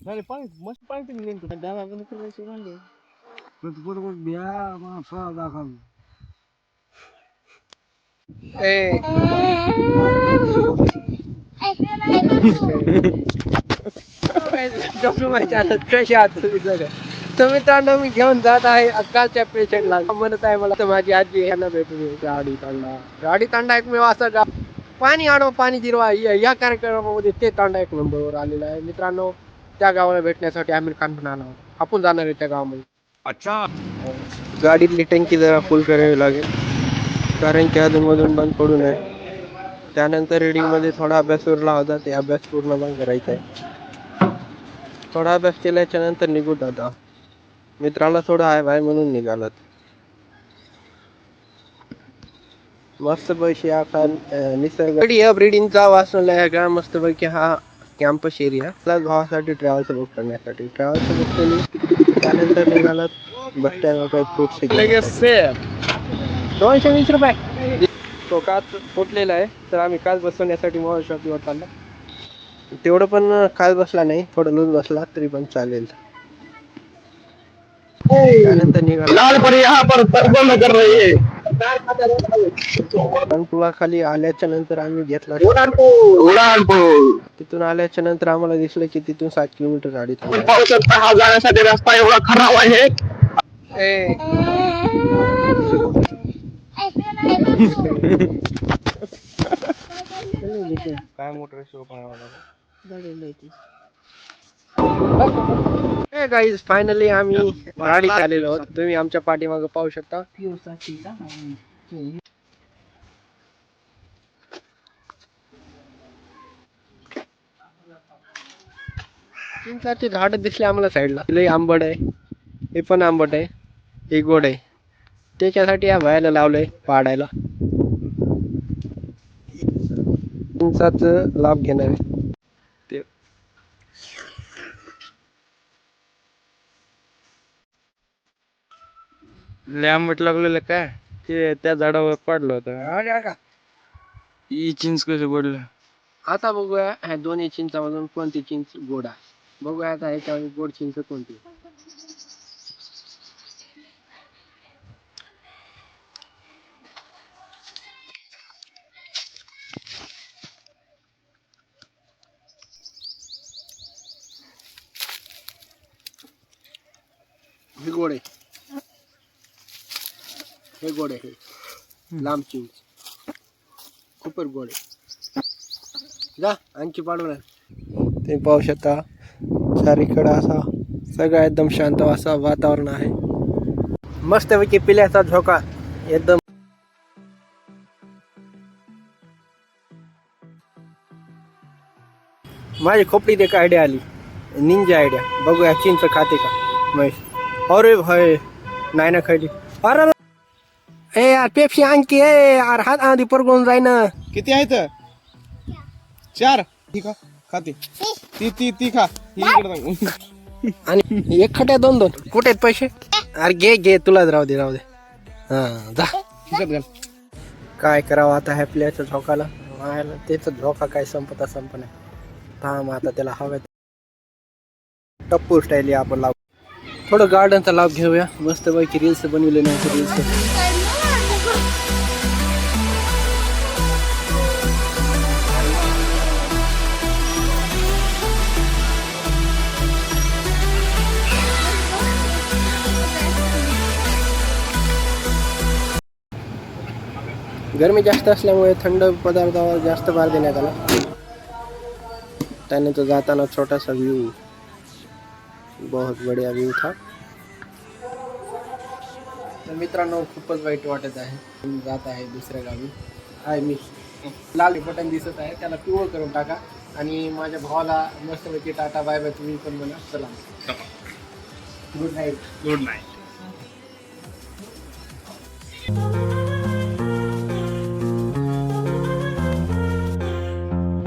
नाही पाणी मस्त पाणी तुम्ही नेमकं डावा पण करायची म्हणले बरोबर बिया मासा दाखल ए तर मित्रांनो मी घेऊन जात आहे अक्काच्या पेशंटला म्हणत आहे मला तर माझी आजी यांना भेटून गाडी तांडा एकमेव असा गाव पाणी आणो पाणी जिरवा या कार्यक्रमामध्ये ते तांडा एक नंबरवर आलेला आहे मित्रांनो. त्या गावाला भेटण्यासाठी आम्ही खानपूर आलो आपण जाणार आहे त्या गावामध्ये. अच्छा गाडीतली टँकी जरा फुल करावी लागेल कारण की अधूनमधून बंद पडू नये. त्यानंतर रीडिंगमध्ये थोडा अभ्यास उरला होता ते अभ्यास पूर्ण पण करायचा आहे. थोडा अभ्यास केल्याच्या नंतर निघून आता मित्राला थोडा आहे बाय म्हणून निघालात. मस्त पैकी हा निसर्ग ब्रिडिंगचा वाचला का मस्त पैकी हा कॅम्पस एरिया प्लस भावासाठी ट्रॅव्हल्स बुक करण्यासाठी ट्रॅव्हल्स बुक केली त्यानंतर निघालात बस स्टँड काही फ्रूट्स 220 रुपये तो काच फुटलेला आहे तर आम्ही काच बसवण्यासाठी मोबाईल शॉपीवर चाललो. तेवढं पण काच बसला नाही थोडं लूज बसला तरी पण चालेल. त्यानंतर निघाला खाली आल्याच्या नंतर आम्ही घेतला तिथून आल्याच्या नंतर आम्हाला दिसलं की तिथून 7 किलोमीटर गाडी पाहू शकता हा जाण्यासाठी रस्ता एवढा खराब आहे. काय मोटर शो गाईज फायनली आम्ही गाडीत आलेलो आहोत. तुम्ही आमच्या पाठीमागे पाहू शकता. चिंचाचे झाड दिसले आम्हाला साईडला. लई आंबट आहे हे पण आंबट आहे हे गोड आहे त्याच्यासाठी या भायला लावलंय पाडायला. चिंचाच लाभ घेणार आहे ते लय आंबट लागलेलं काय ते त्या झाडावर पडलं होतं. ही चिंच कसं पडलं आता बघूया ह्या दोन्ही चिंचामधून कोणती चिंच गोड आहे. बघूया आता ह्याच्यामध्ये गोड चिंच कोणती. हे गोड आहे हे गोड आहे हे लांब चिंच खूपच गोड आहे. जा आणखी पाडू ना. ते पाहू शकता चारीकडे असा सगळं एकदम शांत असा वातावरण आहे. मस्तपैकी पिल्याचा झोका एकदम. माझी खोपडीत एक आयडिया आली निंजा आयडिया. बघूया चिंच खाते का महेश. अरे भाई नाही ना खायली. अरे ए यार पेप्सी आणखी ए यार हात आधी परगून जाय ना. किती आहेत 4 ठीक आहे खाते ती खा आणि एक खट्या 2 कुठे आहेत पैसे. अरे घे तुलाच राहू दे हा जा. काय करावं आता ह्या प्लेयरच्या झोकाला त्याचा झोका काय संपता नाही. थांब आता त्याला हव्यात टप्पू स्टाईल आपण लावू. थोडं गार्डनचा लाभ घेऊया मस्त पैकी रील्स बनवले नाही रील्स. गरमी जास्त असल्यामुळे थंड पदार्थावर जास्त भार देण्यात आला. त्यानंतर जाताना छोटासा व्ह्यू बहुत बढिया व्ह्यू था. तर मित्रांनो खूपच वाईट वाटत आहे जात आहे दुसऱ्या गावी. आहे मी लाल बटन दिसत आहे त्याला पिवळं करून टाका आणि माझ्या भावाला मस्तपैकी टाटा बाय बाय तुम्ही पण म्हणा चला. Good night.